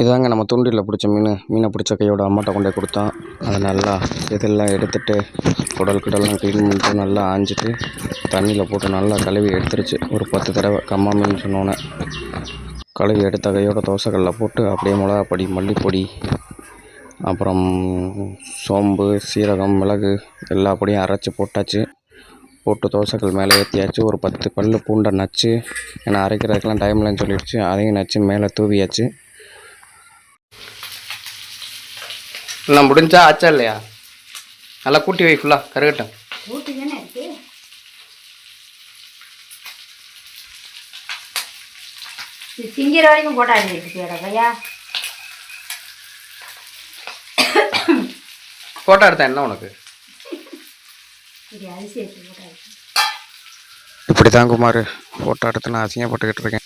இதாங்க நம்ம தூண்டிலில் பிடிச்ச மீனை பிடிச்ச கையோட அம்மாட்ட கொண்டு போய் கொடுத்தோம். அதை நல்லா இதெல்லாம் எடுத்துட்டு குடல் கிடலாம் க்ளீன் பண்ணிட்டு நல்லா ஆஞ்சிட்டு தண்ணியில் போட்டு நல்லா கழுவி எடுத்துருச்சு. ஒரு 10 தடவை கம்மா மீன் சொன்னோன்னே கழுவி எடுத்த கையோட தோசைக்கல்லில் போட்டு அப்படியே மிளகாப்பொடி, மல்லிப்பொடி, அப்புறம் சோம்பு, சீரகம், மிளகு எல்லா பொடியும் அரைச்சி போட்டாச்சு. போட்டு தோசைக்கல் மேலே ஏற்றியாச்சு. ஒரு 10 பல் பூண்டை நச்சு, ஏன்னா அரைக்கிறதுக்கெலாம் டைம் இல்லைன்னு சொல்லிடுச்சு. அதையும் நச்சு மேலே தூவியாச்சு. எல்லாம் முடிஞ்சா ஆச்சா இல்லையா? நல்லா கூட்டி வை, ஃபுல்லாக கருகட்டும். திங்கிற வரைக்கும் போட்டா போட்டோ எடுத்தேன் என்ன உனக்கு? இப்படி தான் குமார் ஃபோட்டோ எடுத்து நான் அசிங்கப்பட்டுக்கிட்டு இருக்கேன்.